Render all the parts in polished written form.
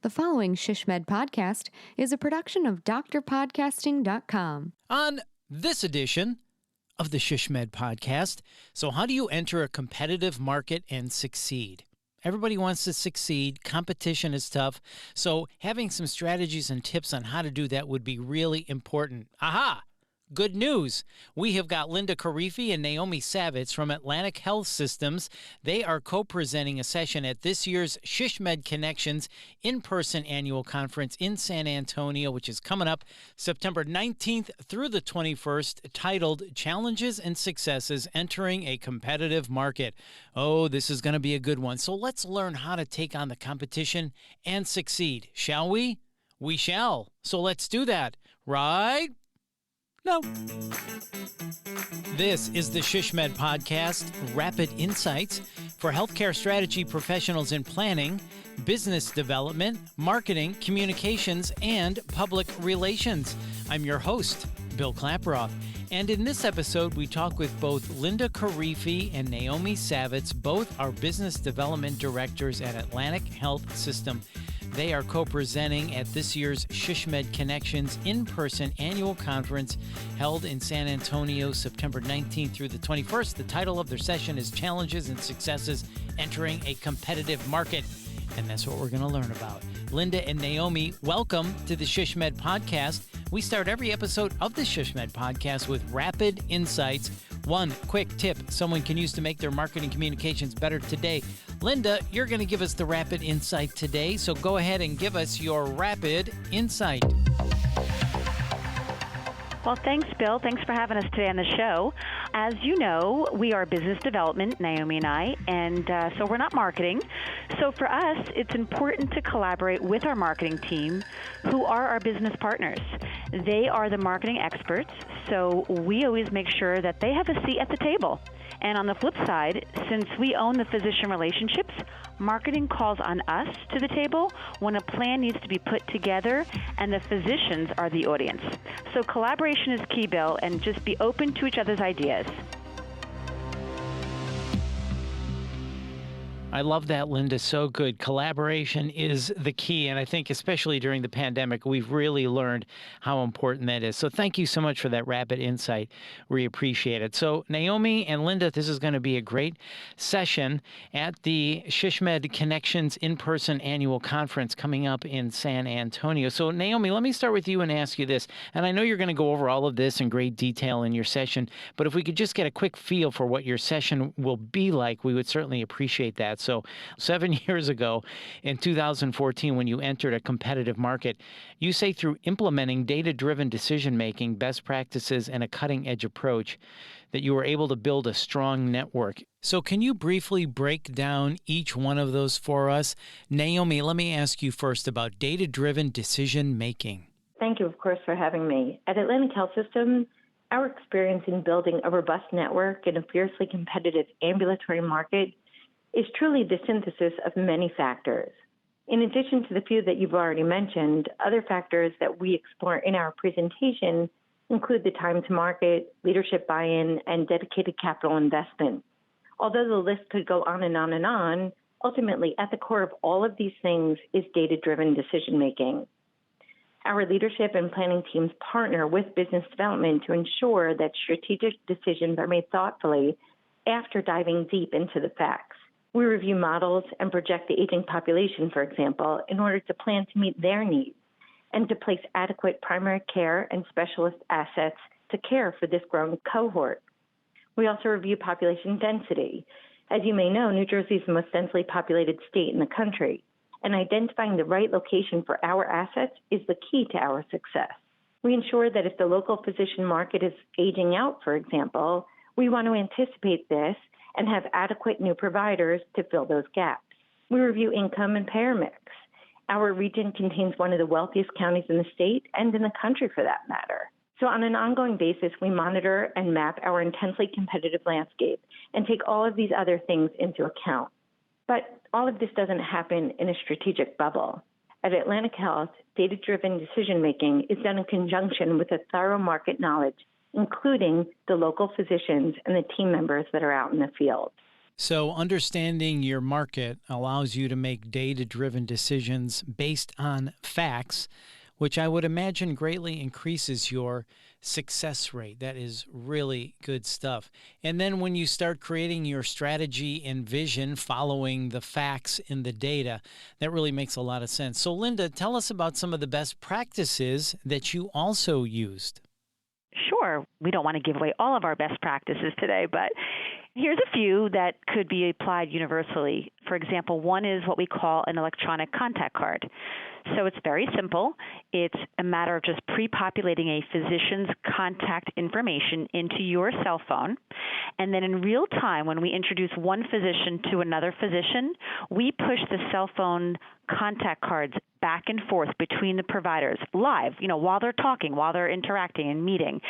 The following ShishMed podcast is a production of drpodcasting.com. On this edition of the ShishMed podcast, so how do you enter a competitive market and succeed? Everybody wants to succeed. Competition is tough. So having some strategies and tips on how to do that would be really important. Aha! Good news. We have got Linda Carifi and Naomi Savitz from Atlantic Health Systems. They are co-presenting a session at this year's ShishMed Connections in-person annual conference in San Antonio, which is coming up September 19th through the 21st, titled Challenges and Successes Entering a Competitive Market. Oh, this is going to be a good one. So let's learn how to take on the competition and succeed. Shall we? We shall. So let's do that. Right? No. This is the ShishMed Podcast, Rapid Insights for healthcare strategy professionals in planning, business development, marketing, communications, and public relations. I'm your host, Bill Klaproth. And in this episode, we talk with both Linda Carifi and Naomi Savitz. Both are business development directors at Atlantic Health System. They are co-presenting at this year's ShishMed Connections in-person annual conference held in San Antonio, September 19th through the 21st. The title of their session is Challenges and Successes Entering a Competitive Market, and that's what we're going to learn about. Linda and Naomi, welcome to the ShishMed Podcast. We start every episode of the ShishMed Podcast with rapid insights. One quick tip someone can use to make their marketing communications better today. Linda, you're going to give us the rapid insight today, so go ahead and give us your rapid insight. Well, thanks, Bill. Thanks for having us today on the show. As you know, we are business development, Naomi and I, and so we're not marketing. So for us, it's important to collaborate with our marketing team, who are our business partners. They are the marketing experts, so we always make sure that they have a seat at the table. And on the flip side, since we own the physician relationships, marketing calls on us to the table when a plan needs to be put together and the physicians are the audience. So collaboration is key, Bill, and just be open to each other's ideas. I love that, Linda. So good. Collaboration is the key. And I think especially during the pandemic, we've really learned how important that is. So thank you so much for that rapid insight. We appreciate it. So Naomi and Linda, this is going to be a great session at the ShishMed Connections in-person annual conference coming up in San Antonio. So Naomi, let me start with you and ask you this. And I know you're going to go over all of this in great detail in your session, but if we could just get a quick feel for what your session will be like, we would certainly appreciate that. So 7 years ago, in 2014, when you entered a competitive market, you say through implementing data-driven decision-making, best practices, and a cutting-edge approach, that you were able to build a strong network. So can you briefly break down each one of those for us? Naomi, let me ask you first about data-driven decision-making. Thank you, of course, for having me. At Atlantic Health System, our experience in building a robust network in a fiercely competitive ambulatory market is truly the synthesis of many factors. In addition to the few that you've already mentioned, other factors that we explore in our presentation include the time to market, leadership buy-in, and dedicated capital investment. Although the list could go on and on and on, ultimately at the core of all of these things is data-driven decision-making. Our leadership and planning teams partner with business development to ensure that strategic decisions are made thoughtfully after diving deep into the facts. We review models and project the aging population, for example, in order to plan to meet their needs and to place adequate primary care and specialist assets to care for this growing cohort. We also review population density. As you may know, New Jersey is the most densely populated state in the country, and identifying the right location for our assets is the key to our success. We ensure that if the local physician market is aging out, for example, we want to anticipate this and have adequate new providers to fill those gaps. We review income and payer mix. Our region contains one of the wealthiest counties in the state and in the country for that matter. So on an ongoing basis, we monitor and map our intensely competitive landscape and take all of these other things into account. But all of this doesn't happen in a strategic bubble. At Atlantic Health, data-driven decision-making is done in conjunction with a thorough market knowledge, including the local physicians and the team members that are out in the field. So, understanding your market allows you to make data-driven decisions based on facts, which I would imagine greatly increases your success rate. That is really good stuff. And then when you start creating your strategy and vision following the facts in the data, that really makes a lot of sense. So, Linda, tell us about some of the best practices that you also used. Sure. We don't want to give away all of our best practices today, but here's a few that could be applied universally. For example, one is what we call an electronic contact card. So it's very simple. It's a matter of just pre-populating a physician's contact information into your cell phone. And then in real time, when we introduce one physician to another physician, we push the cell phone contact cards back and forth between the providers live, while they're talking, while they're interacting and meeting,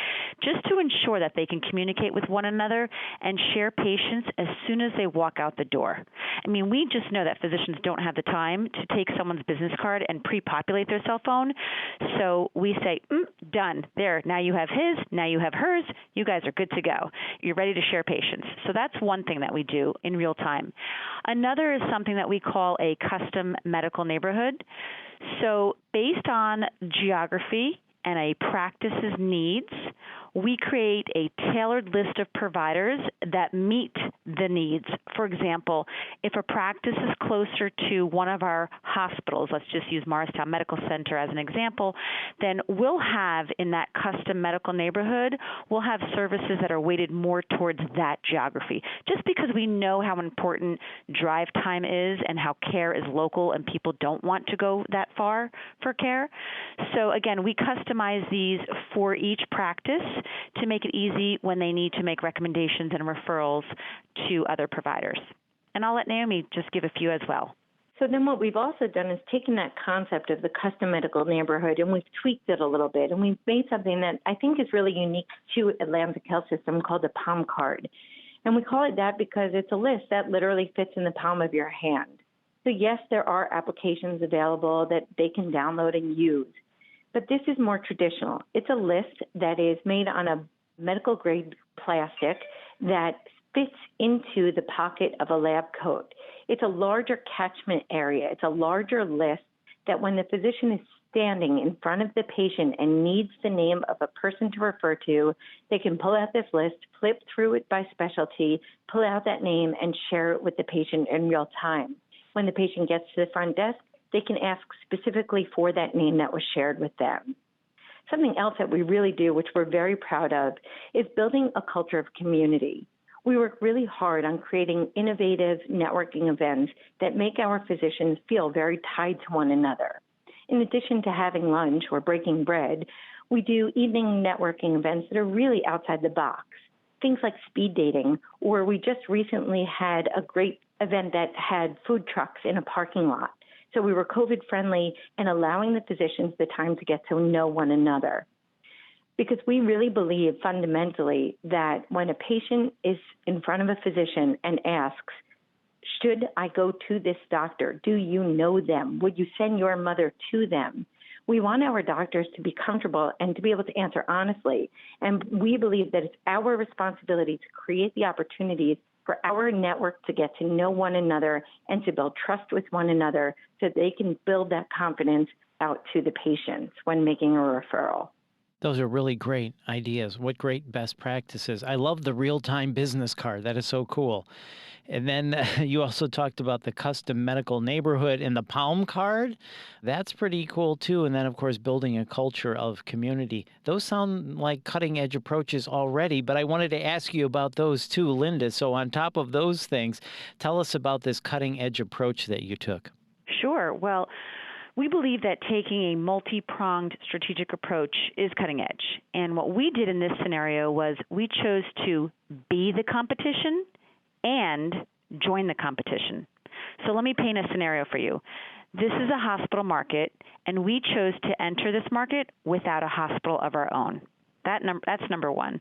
just to ensure that they can communicate with one another and share patients as soon as they walk out the door. I mean, we just know that physicians don't have the time to take someone's business card and pre-populate their cell phone. So we say, done. There, now you have his, now you have hers. You guys are good to go. You're ready to share patients. So that's one thing that we do in real time. Another is something that we call a custom medical neighborhood. So based on geography and a practice's needs, we create a tailored list of providers that meet the needs. For example, if a practice is closer to one of our hospitals, let's just use Morristown Medical Center as an example, then we'll have in that custom medical neighborhood, we'll have services that are weighted more towards that geography, just because we know how important drive time is and how care is local and people don't want to go that far for care. So again, we customize these for each practice to make it easy when they need to make recommendations and referrals to other providers. And I'll let Naomi just give a few as well. So then what we've also done is taken that concept of the custom medical neighborhood and we've tweaked it a little bit. And we've made something that I think is really unique to Atlantic Health System called the Palm Card. And we call it that because it's a list that literally fits in the palm of your hand. So yes, there are applications available that they can download and use. But this is more traditional. It's a list that is made on a medical-grade plastic that fits into the pocket of a lab coat. It's a larger catchment area. It's a larger list that when the physician is standing in front of the patient and needs the name of a person to refer to, they can pull out this list, flip through it by specialty, pull out that name, and share it with the patient in real time. When the patient gets to the front desk, they can ask specifically for that name that was shared with them. Something else that we really do, which we're very proud of, is building a culture of community. We work really hard on creating innovative networking events that make our physicians feel very tied to one another. In addition to having lunch or breaking bread, we do evening networking events that are really outside the box. Things like speed dating, or we just recently had a great event that had food trucks in a parking lot. So we were COVID-friendly and allowing the physicians the time to get to know one another. Because we really believe fundamentally that when a patient is in front of a physician and asks, should I go to this doctor? Do you know them? Would you send your mother to them? We want our doctors to be comfortable and to be able to answer honestly. And we believe that it's our responsibility to create the opportunities for our network to get to know one another and to build trust with one another so they can build that confidence out to the patients when making a referral. Those are really great ideas. What great best practices. I love the real-time business card. That is so cool. And then you also talked about the custom medical neighborhood and the Palm Card. That's pretty cool, too. And then, of course, building a culture of community. Those sound like cutting-edge approaches already, but I wanted to ask you about those, too, Linda. So on top of those things, tell us about this cutting-edge approach that you took. Sure. Well, we believe that taking a multi-pronged strategic approach is cutting edge. And what we did in this scenario was we chose to be the competition and join the competition. So let me paint a scenario for you. This is a hospital market, and we chose to enter this market without a hospital of our own. That's number one.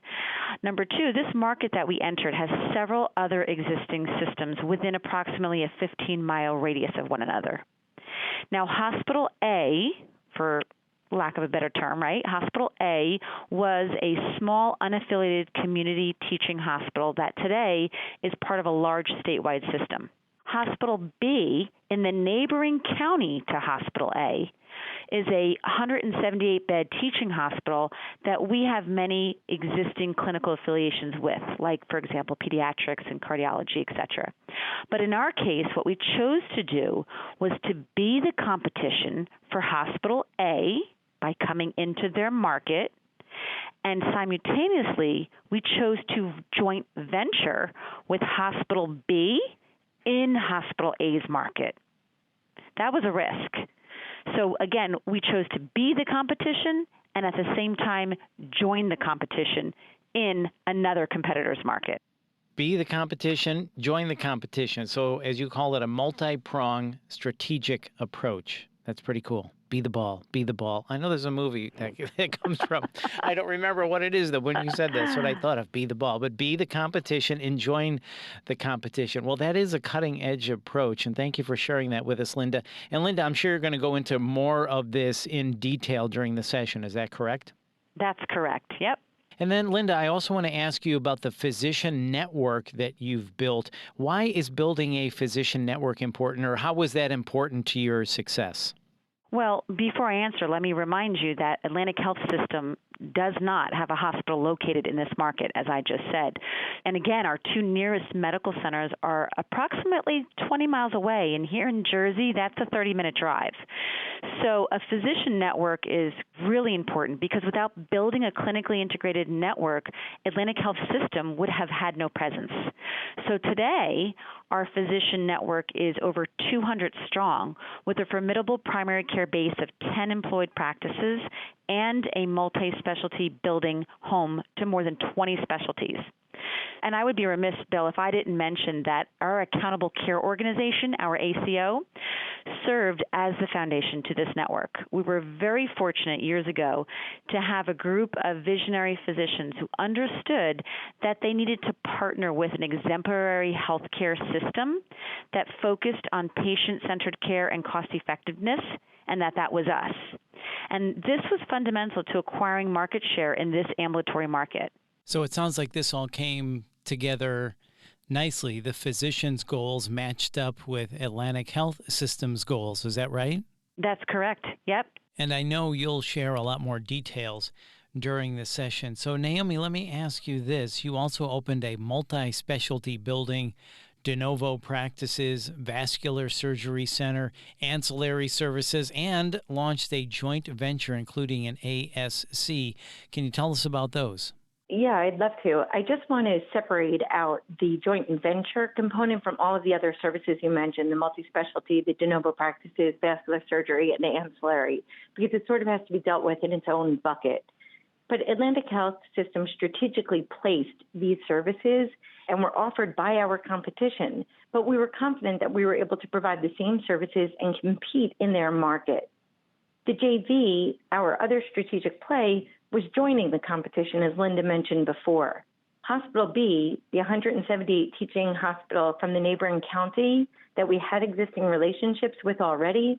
Number two, this market that we entered has several other existing systems within approximately a 15-mile radius of one another. Now, Hospital A, for lack of a better term, right? Hospital A was a small, unaffiliated community teaching hospital that today is part of a large statewide system. Hospital B, in the neighboring county to Hospital A, is a 178-bed teaching hospital that we have many existing clinical affiliations with, like, for example, pediatrics and cardiology, et cetera. But in our case, what we chose to do was to be the competition for Hospital A by coming into their market, and simultaneously, we chose to joint venture with Hospital B in Hospital A's market. That was a risk. So again, we chose to be the competition and at the same time join the competition in another competitor's market. Be the competition, join the competition. So as you call it, a multi-pronged strategic approach. That's pretty cool. Be the ball, be the ball. I know there's a movie that comes from, I don't remember what it is, that when you said that's what I thought of, be the ball. But be the competition and join the competition. Well, that is a cutting-edge approach, and thank you for sharing that with us, Linda. And Linda, I'm sure you're going to go into more of this in detail during the session. Is that correct? That's correct, yep. And then, Linda, I also want to ask you about the physician network that you've built. Why is building a physician network important, or how was that important to your success? Well, before I answer, let me remind you that Atlantic Health System does not have a hospital located in this market, as I just said. And again, our two nearest medical centers are approximately 20 miles away. And here in Jersey, that's a 30-minute drive. So a physician network is really important because without building a clinically integrated network, Atlantic Health System would have had no presence. So today, our physician network is over 200 strong with a formidable primary care base of 10 employed practices and a multi-specialty building home to more than 20 specialties. And I would be remiss, Bill, if I didn't mention that our Accountable Care Organization, our ACO, served as the foundation to this network. We were very fortunate years ago to have a group of visionary physicians who understood that they needed to partner with an exemplary healthcare system that focused on patient-centered care and cost-effectiveness, and that was us. And this was fundamental to acquiring market share in this ambulatory market. So it sounds like this all came together nicely. The physician's goals matched up with Atlantic Health System's goals. Is that right? That's correct. Yep. And I know you'll share a lot more details during the session. So Naomi, let me ask you this. You also opened a multi-specialty building, de novo practices, vascular surgery center, ancillary services, and launched a joint venture including an ASC. Can you tell us about those? Yeah, I'd love to. I just want to separate out the joint venture component from all of the other services you mentioned, the multi-specialty, the de novo practices, vascular surgery, and the ancillary, because it sort of has to be dealt with in its own bucket. But Atlantic Health System strategically placed these services and were offered by our competition, but we were confident that we were able to provide the same services and compete in their market. The JV, our other strategic play, was joining the competition, as Linda mentioned before. Hospital B, the 178 teaching hospital from the neighboring county that we had existing relationships with already,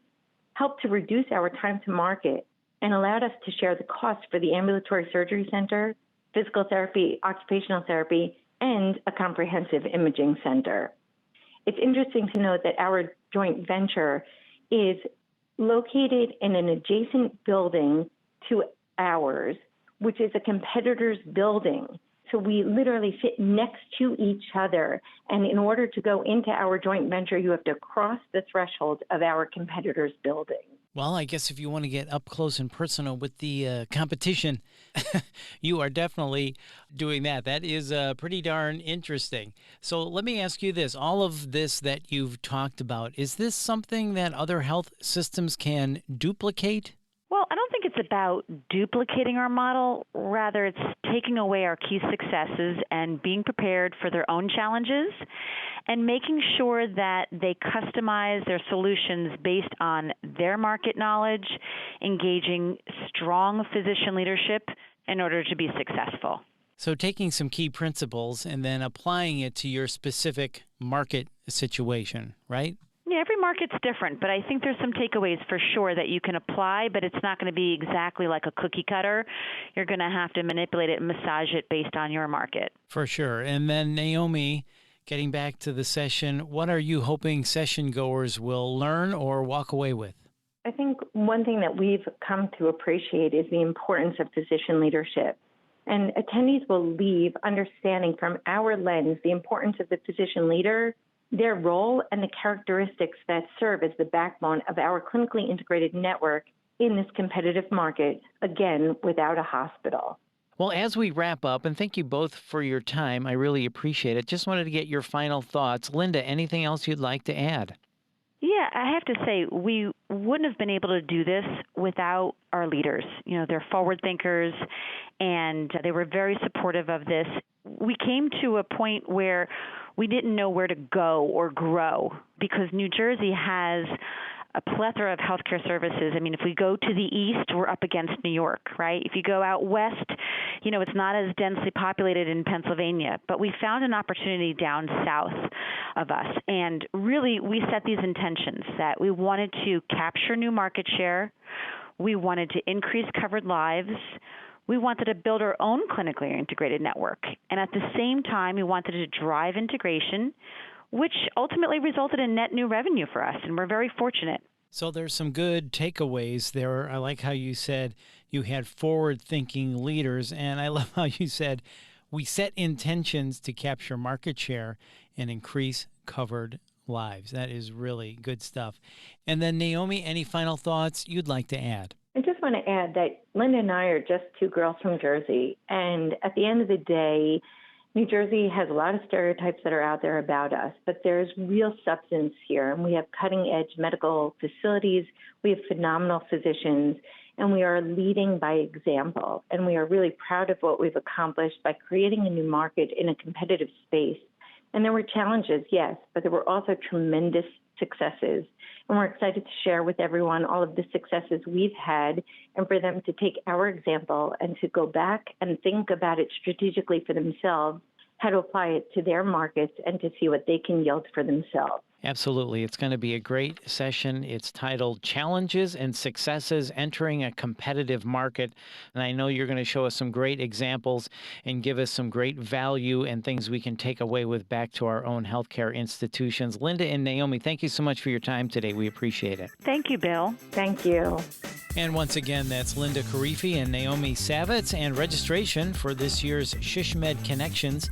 helped to reduce our time to market and allowed us to share the cost for the ambulatory surgery center, physical therapy, occupational therapy, and a comprehensive imaging center. It's interesting to note that our joint venture is located in an adjacent building to ours, which is a competitor's building. So we literally sit next to each other. And in order to go into our joint venture, you have to cross the threshold of our competitor's building. Well, I guess if you want to get up close and personal with the competition, you are definitely doing that. That is pretty darn interesting. So let me ask you this. All of this that you've talked about, is this something that other health systems can duplicate? Well, I don't think it's about duplicating our model. Rather, it's taking away our key successes and being prepared for their own challenges and making sure that they customize their solutions based on their market knowledge, engaging strong physician leadership in order to be successful. So taking some key principles and then applying it to your specific market situation, right? Yeah, every market's different, but I think there's some takeaways for sure that you can apply, but it's not going to be exactly like a cookie cutter. You're going to have to manipulate it and massage it based on your market. For sure. And then, Naomi, getting back to the session, what are you hoping session goers will learn or walk away with? I think one thing that we've come to appreciate is the importance of physician leadership. And attendees will leave understanding from our lens the importance of the physician leader, their role, and the characteristics that serve as the backbone of our clinically integrated network in this competitive market, again, without a hospital. Well, as we wrap up, and thank you both for your time, I really appreciate it. Just wanted to get your final thoughts. Linda, anything else you'd like to add? Yeah, I have to say, we wouldn't have been able to do this without our leaders. You know, they're forward thinkers, and they were very supportive of this. We came to a point where we didn't know where to go or grow because New Jersey has a plethora of healthcare services. I mean, if we go to the east, we're up against New York, right? If you go out west, you know, it's not as densely populated in Pennsylvania. But we found an opportunity down south of us. And really, we set these intentions that we wanted to capture new market share. We wanted to increase covered lives. We wanted to build our own clinically integrated network. And at the same time, we wanted to drive integration, which ultimately resulted in net new revenue for us, and we're very fortunate. So there's some good takeaways there. I like how you said you had forward-thinking leaders, and I love how you said we set intentions to capture market share and increase covered lives. That is really good stuff. And then, Naomi, any final thoughts you'd like to add? I just want to add that Linda and I are just two girls from Jersey, and at the end of the day, New Jersey has a lot of stereotypes that are out there about us, but there's real substance here, and we have cutting-edge medical facilities, we have phenomenal physicians, and we are leading by example, and we are really proud of what we've accomplished by creating a new market in a competitive space. And there were challenges, yes, but there were also tremendous successes. And we're excited to share with everyone all of the successes we've had and for them to take our example and to go back and think about it strategically for themselves, how to apply it to their markets and to see what they can yield for themselves. Absolutely. It's going to be a great session. It's titled Challenges and Successes Entering a Competitive Market. And I know you're going to show us some great examples and give us some great value and things we can take away with back to our own healthcare institutions. Linda and Naomi, thank you so much for your time today. We appreciate it. Thank you, Bill. Thank you. And once again, that's Linda Karifi and Naomi Savitz. And registration for this year's SHSMD Connections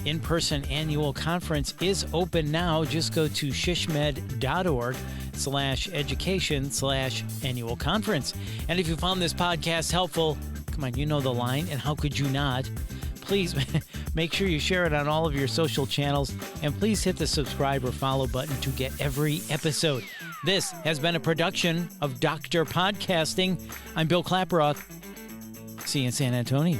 in-person annual conference is open now. Just go to shshmed.org/education/annual conference. And if you found this podcast helpful, come on, you know the line, and how could you not? Please make sure you share it on all of your social channels, and please hit the subscribe or follow button to get every episode. This has been a production of Dr. Podcasting. I'm Bill Klaproth. See you in San Antonio.